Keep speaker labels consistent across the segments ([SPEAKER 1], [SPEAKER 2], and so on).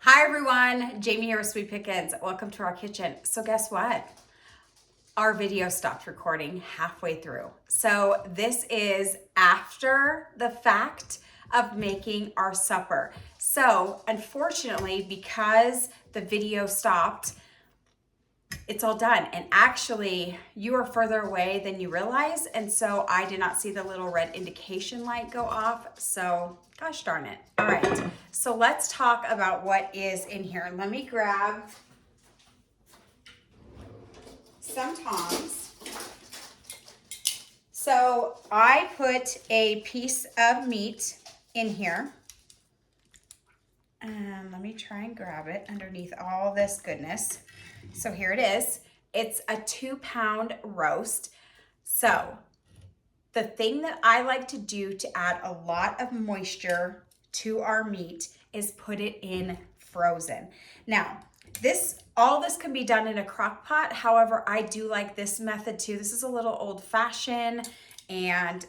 [SPEAKER 1] Hi everyone, Jamie here with Sweet Pickins. Welcome to our kitchen. So guess what? Our video stopped recording halfway through. So this is after the fact of making our supper. So unfortunately, because the video stopped, it's all done. And actually, you are further away than you realize. And so I did not see the little red indication light go off. So gosh darn it. All right. So let's talk about what is in here. Let me grab some tongs. So I put a piece of meat in here. And let me try and grab it underneath all this goodness. So here it is. It's a 2-pound roast. So the thing that I like to do to add a lot of moisture to our meat is put it in frozen. Now, all this can be done in a crock pot. However, I do like this method too. This is a little old fashioned and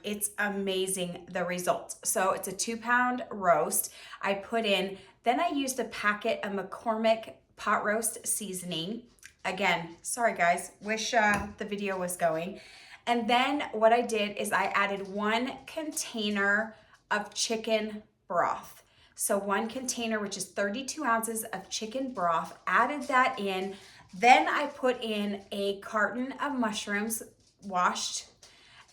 [SPEAKER 1] it's amazing, the results. So it's a 2-pound roast. I put in, then I used a packet of McCormick pot roast seasoning. Again, sorry guys, wish the video was going. And then what I did is I added 1 container of chicken broth. So 1 container, which is 32 ounces of chicken broth, added that in. Then I put in a carton of mushrooms, washed.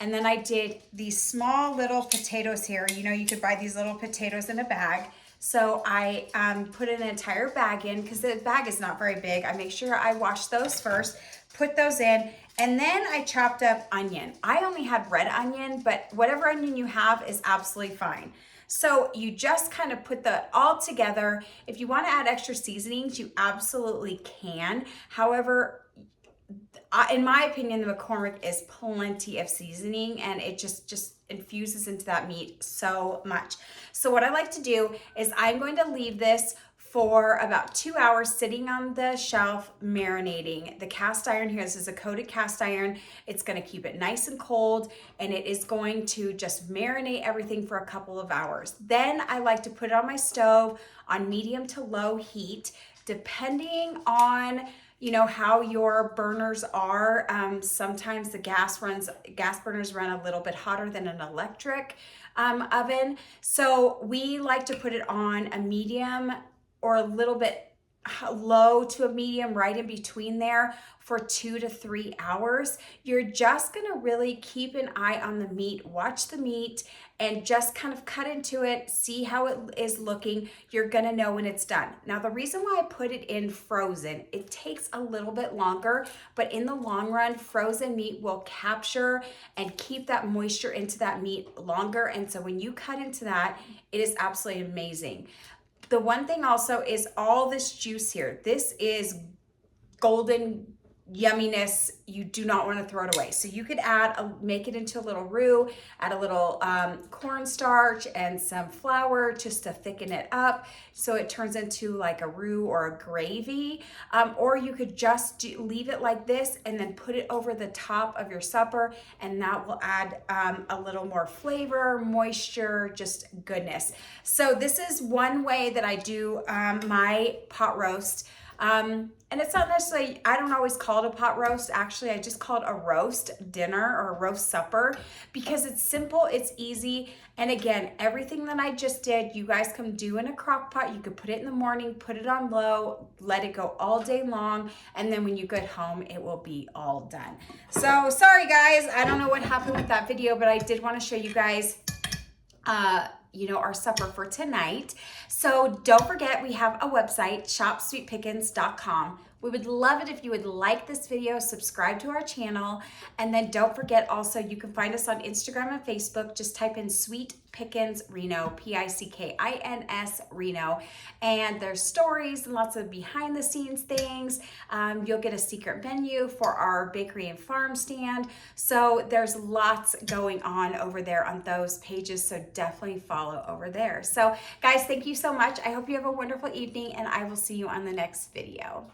[SPEAKER 1] And then I did these small little potatoes here. You know, you could buy these little potatoes in a bag. So I put an entire bag in because the bag is not very big. I make sure I wash those first, put those in, and then I chopped up onion. I only had red onion, but whatever onion you have is absolutely fine. So you just kind of put that all together. If you want to add extra seasonings, you absolutely can. However, in my opinion, the McCormick is plenty of seasoning and it just infuses into that meat so much. So what I like to do is I'm going to leave this for about 2 hours sitting on the shelf marinating. The cast iron here, this is a coated cast iron. It's going to keep it nice and cold and it is going to just marinate everything for a couple of hours. Then I like to put it on my stove on medium to low heat, depending on how your burners are. Sometimes the gas burners run a little bit hotter than an electric oven. So we like to put it on a medium or a little bit low to a medium, right in between there, for 2 to 3 hours. You're just gonna really keep an eye on the meat, watch the meat, and just kind of cut into it, see how it is looking. You're gonna know when it's done. Now, the reason why I put it in frozen, it takes a little bit longer, but in the long run, frozen meat will capture and keep that moisture into that meat longer. And so when you cut into that, it is absolutely amazing. The one thing also is all this juice here. This is golden yumminess. You do not want to throw it away. So you could make it into a little roux, add a little cornstarch and some flour just to thicken it up so it turns into like a roux or a gravy. Or you could just leave it like this and then put it over the top of your supper, and that will add a little more flavor, moisture, just goodness. So this is one way that I do my pot roast. And it's not necessarily, I don't always call it a pot roast. Actually, I just call it a roast dinner or a roast supper because it's simple, it's easy. And again, everything that I just did, you guys can do in a crock pot. You could put it in the morning, put it on low, let it go all day long. And then when you get home, it will be all done. So sorry guys, I don't know what happened with that video, but I did want to show you guys our supper for tonight. So don't forget, we have a website, shopsweetpickins.com. We would love it if you would like this video, subscribe to our channel, and then don't forget also you can find us on Instagram and Facebook. Just type in Sweet Pickins Reno, Pickins Reno, and there's stories and lots of behind the scenes things. You'll get a secret menu for our bakery and farm stand. So there's lots going on over there on those pages, so definitely follow over there. So guys, thank you so much. I hope you have a wonderful evening and I will see you on the next video.